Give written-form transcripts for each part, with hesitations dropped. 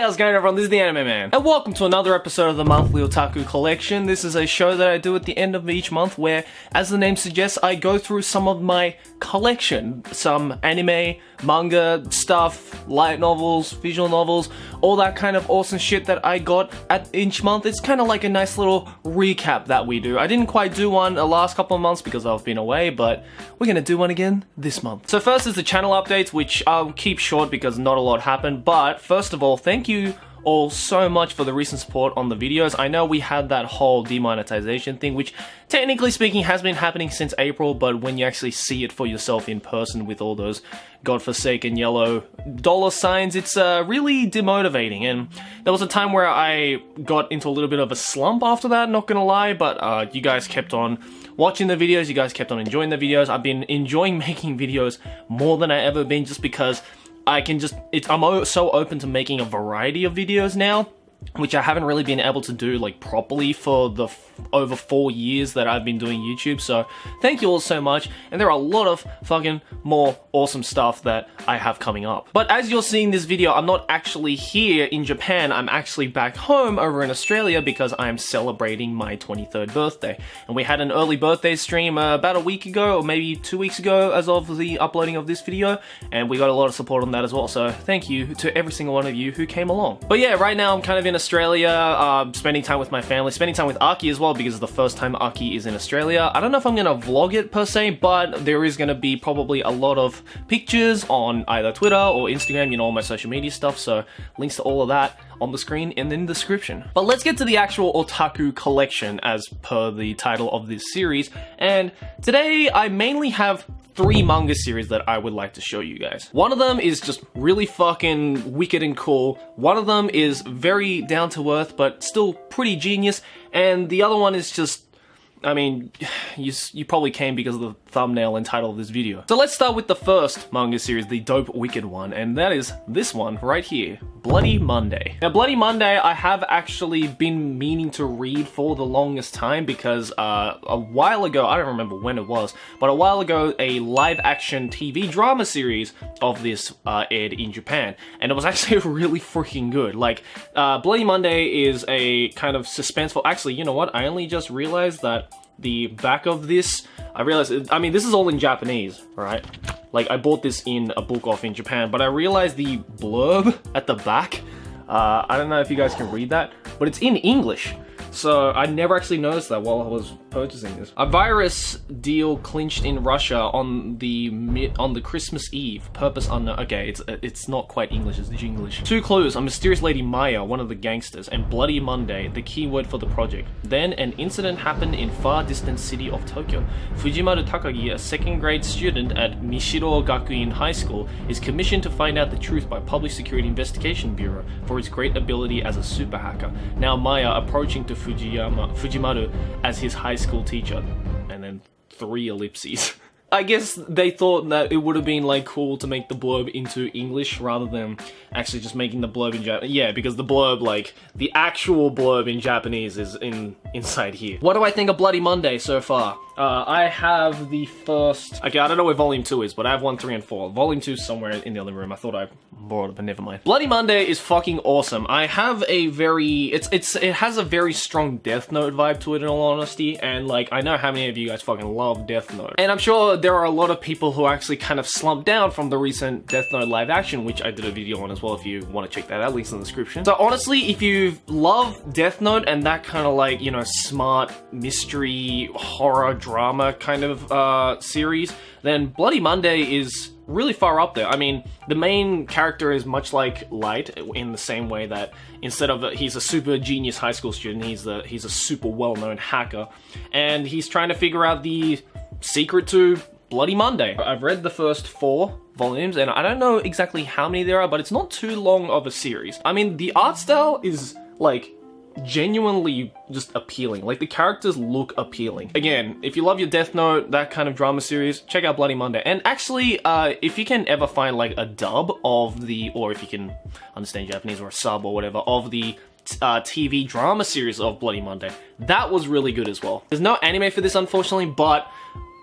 how's it going everyone? This is the Anime Man, and welcome to another episode of the Monthly Otaku Collection. This is a show that I do at the end of each month where, as the name suggests, I go through some of my collection. Some anime, manga stuff, light novels, visual novels, all that kind of awesome shit that I got at each month. It's kind of like a nice little recap that we do. I didn't quite do one the last couple of months because I've been away, but we're gonna do one again this month. So first is the channel updates, which I'll keep short because not a lot happened, but first of all, thank you all so much for the recent support on the videos. I know we had that whole demonetization thing, which technically speaking has been happening since April, but when you actually see it for yourself in person with all those godforsaken yellow dollar signs, it's really demotivating. And there was a time where I got into a little bit of a slump after that, not gonna lie, but you guys kept on watching the videos, you guys kept on enjoying the videos. I've been enjoying making videos more than I ever been, just because I can just, I'm so open to making a variety of videos now, which I haven't really been able to do like properly for the over 4 years that I've been doing YouTube. So thank you all so much, and there are a lot of fucking more awesome stuff that I have coming up. But as you're seeing this video, I'm not actually here in Japan. I'm actually back home over in Australia because I'm celebrating my 23rd birthday, and we had an early birthday stream about a week ago, or maybe 2 weeks ago as of the uploading of this video, and we got a lot of support on that as well. So thank you to every single one of you who came along. But yeah, right now I'm kind of in Australia, spending time with my family, spending time with Aki as well, because it's the first time Aki is in Australia. I don't know if I'm gonna vlog it per se, but there is gonna be probably a lot of pictures on either Twitter or Instagram, you know, all my social media stuff, so links to all of that on the screen and in the description. But let's get to the actual otaku collection as per the title of this series, and today I mainly have 3 manga series that I would like to show you guys. One of them is just really fucking wicked and cool. One of them is very down to earth, but still pretty genius. And the other one is just, I mean, you probably came because of the thumbnail and title of this video. So let's start with the first manga series, the dope wicked one, and that is this one right here, Bloody Monday. Now, Bloody Monday, I have actually been meaning to read for the longest time because a while ago, I don't remember when it was, but a while ago, a live-action TV drama series of this aired in Japan, and it was actually really freaking good. Like, Bloody Monday is a kind of suspenseful. Actually, you know what? I only just realized that the back of this, I realized, I mean, this is all in Japanese, right? Like, I bought this in a book off in Japan, but I realized the blurb at the back, I don't know if you guys can read that, but it's in English. So I never actually noticed that while I was purchasing this. A virus deal clinched in Russia on the Christmas Eve. Purpose unknown. Okay, it's not quite English, it's Jinglish. 2 clues: a mysterious lady Maya, one of the gangsters, and Bloody Monday, the keyword for the project. Then an incident happened in far distant city of Tokyo. Fujimaru Takagi, a 2nd grade student at Mishiro Gakuin High School, is commissioned to find out the truth by Public Security Investigation Bureau for his great ability as a super hacker. Now Maya approaching to Fujimaru as his high school teacher, and then 3 ellipses. I guess they thought that it would have been like cool to make the blurb into English rather than actually just making the blurb in Japanese. Yeah, because the blurb, like the actual blurb in Japanese, is inside here. What do I think of Bloody Monday so far? I have the first. Okay, I don't know where Volume 2 is, but I have 1, 3, and 4. Volume 2 is somewhere in the other room. I thought I brought it, but never mind. Bloody Monday is fucking awesome. I have a very, it has a very strong Death Note vibe to it, in all honesty, and like I know how many of you guys fucking love Death Note, and I'm sure there are a lot of people who actually kind of slumped down from the recent Death Note live action, which I did a video on as well if you want to check that out, links in the description. So honestly, if you love Death Note and that kind of like, you know, smart mystery horror drama kind of series, then Bloody Monday is really far up there. I mean, the main character is much like Light in the same way that instead of he's a super genius high school student, he's a super well-known hacker, and he's trying to figure out the secret to Bloody Monday. I've read the first 4 volumes, and I don't know exactly how many there are, but it's not too long of a series. I mean, the art style is like genuinely just appealing. Like, the characters look appealing. Again, if you love your Death Note, that kind of drama series, check out Bloody Monday. And actually, if you can ever find like a dub of the, or if you can understand Japanese, or a sub or whatever, of the TV drama series of Bloody Monday, that was really good as well. There's no anime for this, unfortunately, but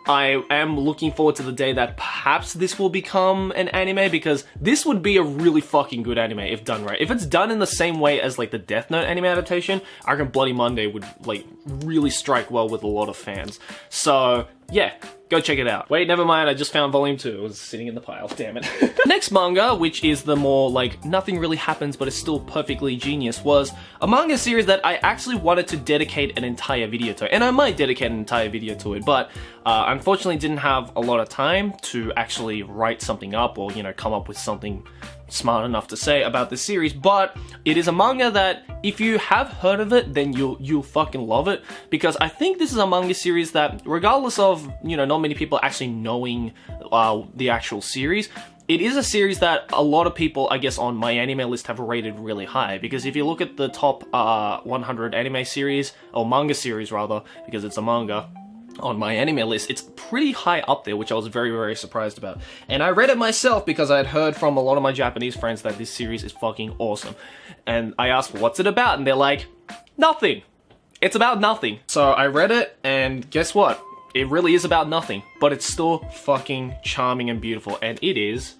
I am looking forward to the day that perhaps this will become an anime, because this would be a really fucking good anime if done right. If it's done in the same way as like the Death Note anime adaptation, I reckon Bloody Monday would like really strike well with a lot of fans. So yeah, go check it out. Wait, never mind, I just found volume 2. It was sitting in the pile, damn it. Next manga, which is the more like nothing really happens but it's still perfectly genius, was a manga series that I actually wanted to dedicate an entire video to. And I might dedicate an entire video to it, but unfortunately didn't have a lot of time to actually write something up or, you know, come up with something smart enough to say about this series. But it is a manga that if you have heard of it, then you'll fucking love it, because I think this is a manga series that, regardless of, you know, not many people actually knowing the actual series, it is a series that a lot of people, I guess, on my anime list have rated really high. Because if you look at the top 100 anime series, or manga series rather, because it's a manga, on my anime list, it's pretty high up there, which I was very, very surprised about. And I read it myself because I had heard from a lot of my Japanese friends that this series is fucking awesome. And I asked, what's it about? And they're like, nothing. It's about nothing. So I read it, and guess what? It really is about nothing, but it's still fucking charming and beautiful, and it is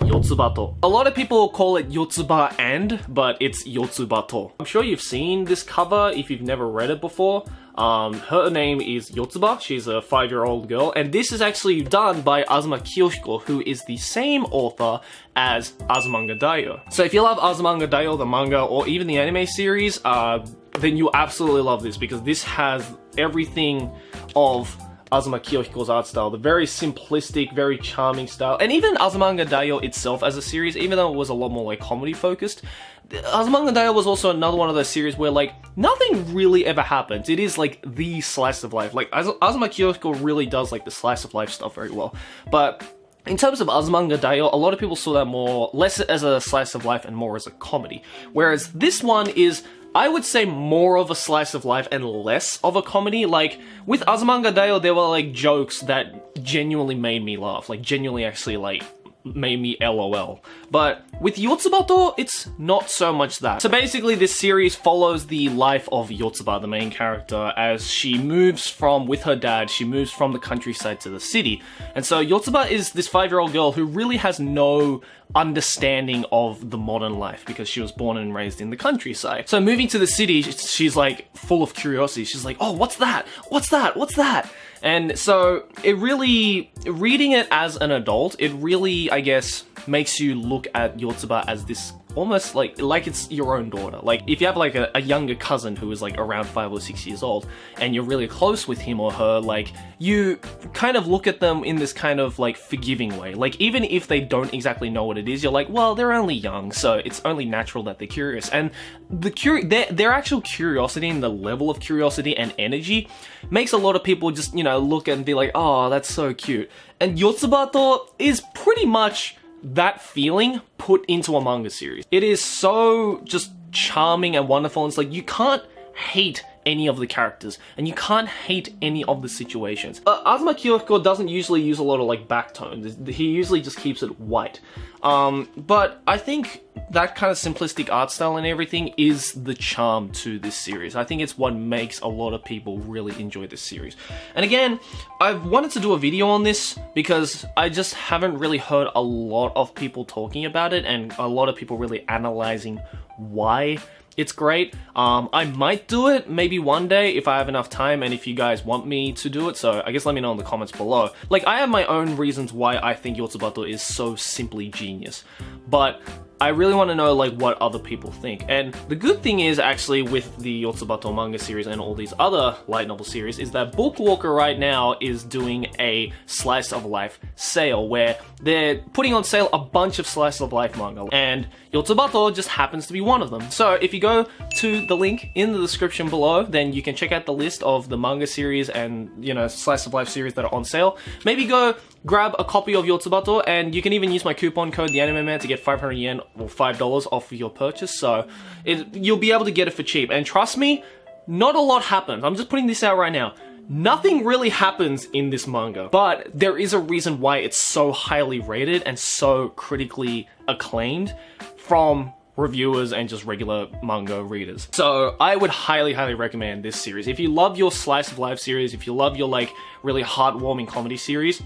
Yotsuba. A lot of people call it Yotsuba but it's Yotsuba. I'm sure you've seen this cover if you've never read it before. Her name is Yotsuba, she's a 5-year-old girl, and this is actually done by Azuma Kiyohiko, who is the same author as Azumanga Daioh. So if you love Azumanga Daioh, the manga, or even the anime series, then you absolutely love this, because this has everything of Azuma Kiyohiko's art style, the very simplistic, very charming style, and even Azumanga Daioh itself as a series, even though it was a lot more like comedy focused, Azumanga Daioh was also another one of those series where like nothing really ever happens. It is like the slice of life. Like Azuma Kiyohiko really does like the slice of life stuff very well, but in terms of Azumanga Daioh, a lot of people saw that less as a slice of life and more as a comedy, whereas this one is, I would say, more of a slice of life and less of a comedy. Like, with Azumanga Daioh, there were, like, jokes that genuinely made me laugh. Like, genuinely actually, like, made me LOL. But with Yotsuba, it's not so much that. So basically, this series follows the life of Yotsuba, the main character, as she moves from, with her dad, she moves from the countryside to the city. And so Yotsuba is this 5-year-old girl who really has no understanding of the modern life, because she was born and raised in the countryside. So moving to the city, she's like full of curiosity. She's like, oh, what's that? What's that? What's that? And so it really, reading it as an adult, it really, I guess, makes you look at Yotsuba as this almost like it's your own daughter. Like, if you have like a younger cousin who is like around 5 or 6 years old and you're really close with him or her, like, you kind of look at them in this kind of like forgiving way. Like, even if they don't exactly know what it is, you're like, well, they're only young, so it's only natural that they're curious. And their actual curiosity and the level of curiosity and energy makes a lot of people just, you know, look and be like, oh, that's so cute. And Yotsuba is pretty much that feeling put into a manga series. It is so just charming and wonderful. It's like, you can't hate any of the characters, and you can't hate any of the situations. Azuma Kiyohiko doesn't usually use a lot of like backtones. He usually just keeps it white. But I think that kind of simplistic art style and everything is the charm to this series. I think it's what makes a lot of people really enjoy this series. And again, I've wanted to do a video on this because I just haven't really heard a lot of people talking about it, and a lot of people really analyzing why it's great. I might do it maybe one day if I have enough time and if you guys want me to do it, so I guess let me know in the comments below. Like, I have my own reasons why I think Yotsuba is so simply genius, but I really want to know like what other people think. And the good thing is, actually, with the Yotsuba manga series and all these other light novel series, is that Bookwalker right now is doing a slice of life sale where they're putting on sale a bunch of slice of life manga, and Yotsuba just happens to be one of them. So if you go to the link in the description below, then you can check out the list of the manga series and, you know, slice of life series that are on sale. Maybe go grab a copy of Yotsuba, and you can even use my coupon code, TheAnimeMan, to get 500 yen or $5 off of your purchase. So you'll be able to get it for cheap. And trust me, not a lot happens. I'm just putting this out right now. Nothing really happens in this manga, but there is a reason why it's so highly rated and so critically acclaimed from reviewers and just regular manga readers. So I would highly, highly recommend this series. If you love your slice of life series, if you love your like really heartwarming comedy series,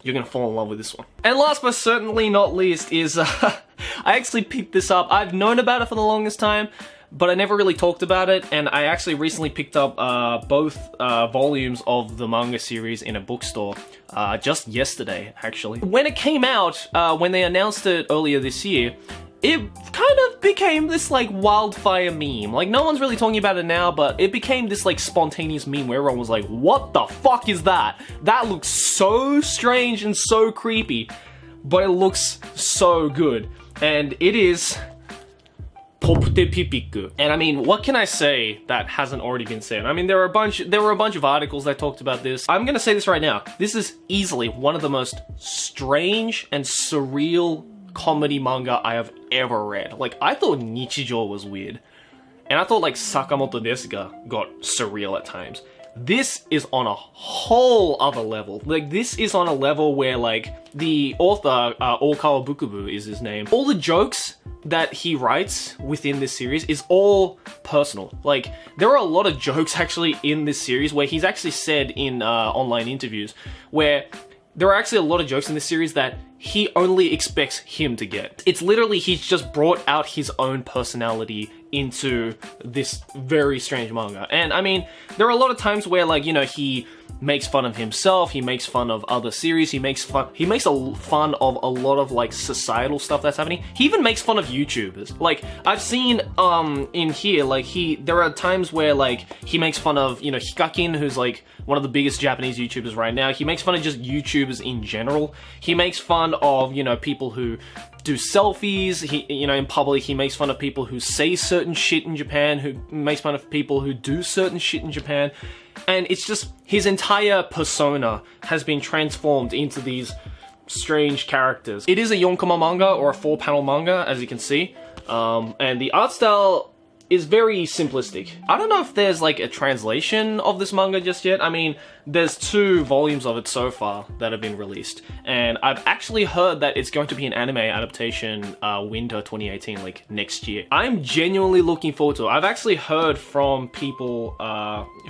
you're gonna fall in love with this one. And last but certainly not least is, I actually picked this up. I've known about it for the longest time, but I never really talked about it, and I actually recently picked up both volumes of the manga series in a bookstore just yesterday, actually. When it came out, when they announced it earlier this year, it kind of became this like wildfire meme. Like, no one's really talking about it now, but it became this like spontaneous meme where everyone was like, what the fuck is that? That looks so strange and so creepy, but it looks so good. And it is Pop-de-Pipiku. And I mean, what can I say that hasn't already been said? I mean, there were a bunch of articles that talked about this. I'm gonna say this right now. This is easily one of the most strange and surreal comedy manga I have ever read. Like, I thought Nichijou was weird, and I thought like Sakamoto Desuga got surreal at times. This is on a whole other level. Like, this is on a level where like the author, Okawa Bukubu is his name, all the jokes that he writes within this series is all personal. Like, there are a lot of jokes actually in this series where he's actually said in online interviews where there are actually a lot of jokes in this series that he only expects him to get. It's literally, he's just brought out his own personality into this very strange manga. And I mean, there are a lot of times where like, you know, he makes fun of himself, he makes fun of other series, he makes fun of a lot of like societal stuff that's happening. He even makes fun of YouTubers. Like, I've seen in here, like there are times where like he makes fun of, you know, Hikakin, who's like one of the biggest Japanese YouTubers right now. He makes fun of just YouTubers in general. He makes fun of, you know, people who do selfies, you know, in public. He makes fun of people who say certain shit in Japan, who makes fun of people who do certain shit in Japan. And it's just, his entire persona has been transformed into these strange characters. It is a yonkoma manga, or a 4-panel manga, as you can see. And the art style is very simplistic. I don't know if there's like a translation of this manga just yet. I mean, there's 2 volumes of it so far that have been released, and I've actually heard that it's going to be an anime adaptation winter 2018, like next year. I'm genuinely looking forward to it. I've actually heard from people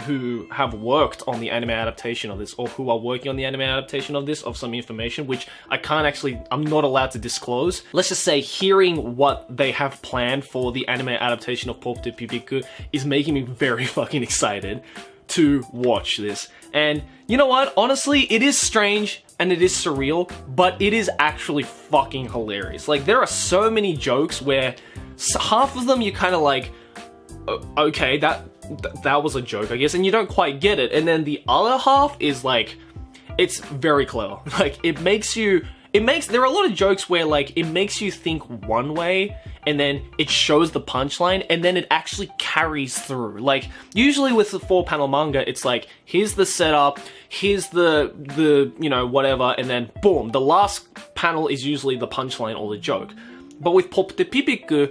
who have worked on the anime adaptation of this, or who are working on the anime adaptation of this, of some information which I'm not allowed to disclose. Let's just say hearing what they have planned for the anime adaptation of Pop-de-Pipiku is making me very fucking excited to watch this. And you know what? Honestly, it is strange and it is surreal, but it is actually fucking hilarious. Like, there are so many jokes where half of them you're kind of like, okay, that was a joke, I guess, and you don't quite get it. And then the other half is like, it's very clever. Like, there are a lot of jokes where like it makes you think one way, and then it shows the punchline, and then it actually carries through. Like, usually with the 4-panel manga, it's like, here's the setup, here's the you know, whatever, and then boom, the last panel is usually the punchline or the joke. But with Pop-de-Pipiku,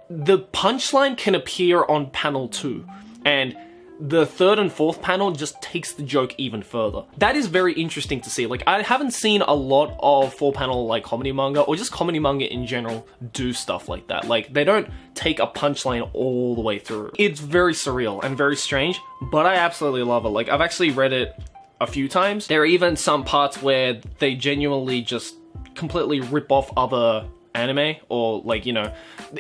the punchline can appear on panel 2, and the 3rd and 4th panel just takes the joke even further. That is very interesting to see. Like, I haven't seen a lot of 4-panel like comedy manga, or just comedy manga in general, do stuff like that. Like, they don't take a punchline all the way through. It's very surreal and very strange, but I absolutely love it. Like, I've actually read it a few times. There are even some parts where they genuinely just completely rip off other anime, or like, you know,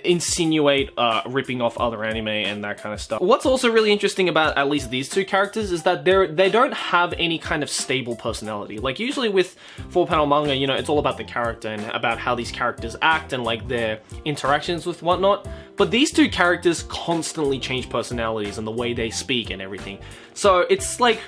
insinuate ripping off other anime and that kind of stuff. What's also really interesting about at least these 2 characters is that they don't have any kind of stable personality. Like, usually with 4-panel manga, you know, it's all about the character and about how these characters act and like their interactions with whatnot. But these 2 characters constantly change personalities and the way they speak and everything. So it's like,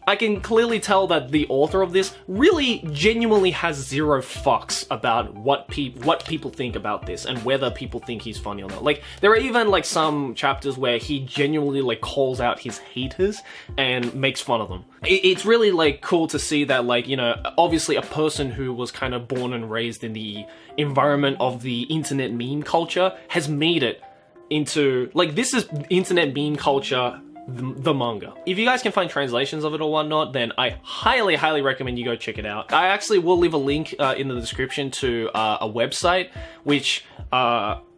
I can clearly tell that the author of this really genuinely has 0 fucks about what people think about this and whether people think he's funny or not. Like, there are even like some chapters where he genuinely like calls out his haters and makes fun of them. It's really like cool to see that, like, you know, obviously a person who was kind of born and raised in the environment of the internet meme culture has made it into, like, this is internet meme culture, the manga. If you guys can find translations of it or whatnot, then I highly, highly recommend you go check it out. I actually will leave a link in the description to a website which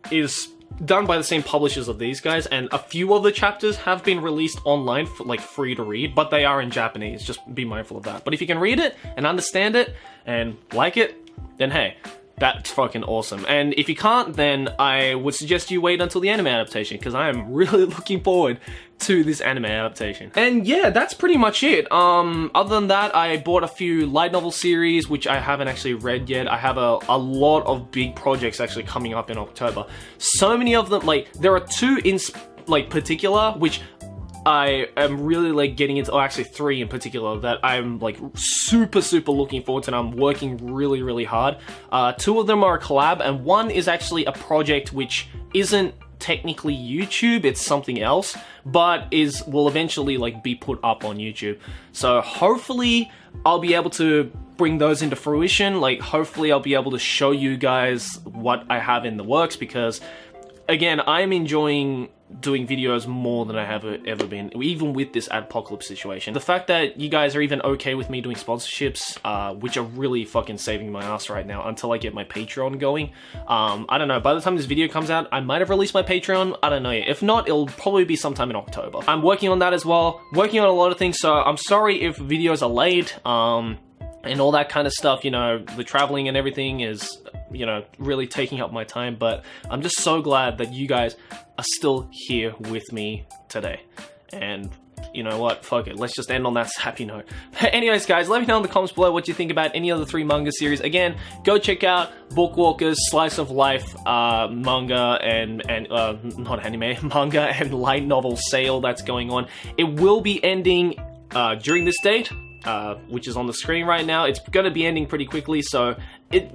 is done by the same publishers of these guys, and a few of the chapters have been released online for, like, free to read, but they are in Japanese. Just be mindful of that. But if you can read it and understand it and like it, then hey, that's fucking awesome. And if you can't, then I would suggest you wait until the anime adaptation, because I am really looking forward to this anime adaptation. And yeah, that's pretty much it. Other than that, I bought a few light novel series, which I haven't actually read yet. I have a lot of big projects actually coming up in October. So many of them, like, there are two in, like, particular, which I am really, like, getting into, or actually 3 in particular, that I'm, like, super looking forward to, and I'm working really hard. 2 of them are a collab, and 1 is actually a project which isn't technically YouTube, it's something else, but will eventually, like, be put up on YouTube. So hopefully I'll be able to bring those into fruition. Like, hopefully I'll be able to show you guys what I have in the works, because again, I'm enjoying doing videos more than I have ever been, even with this apocalypse situation. The fact that you guys are even okay with me doing sponsorships, which are really fucking saving my ass right now until I get my Patreon going. I don't know, by the time this video comes out, I might have released my Patreon, I don't know yet. If not, it'll probably be sometime in October. I'm working on that as well, working on a lot of things, so I'm sorry if videos are late, and all that kind of stuff. You know, the traveling and everything is, you know, really taking up my time, but I'm just so glad that you guys are still here with me today. And you know what, fuck it, let's just end on that happy note. Anyways guys, let me know in the comments below what you think about any of the 3 manga series. Again, go check out Bookwalker's Slice of Life manga and not anime, manga and light novel sale that's going on. It will be ending during this date, which is on the screen right now. It's going to be ending pretty quickly, so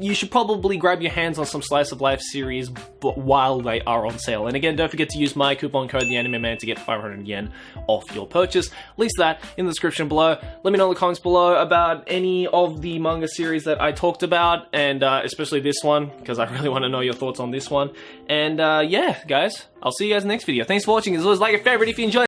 you should probably grab your hands on some Slice of Life series while they are on sale. And again, don't forget to use my coupon code TheAnimeMan to get 500 yen off your purchase. Link to that in the description below. Let me know in the comments below about any of the manga series that I talked about, and especially this one, because I really want to know your thoughts on this one. And yeah, guys, I'll see you guys in the next video. Thanks for watching. As always, like a favorite if you enjoyed.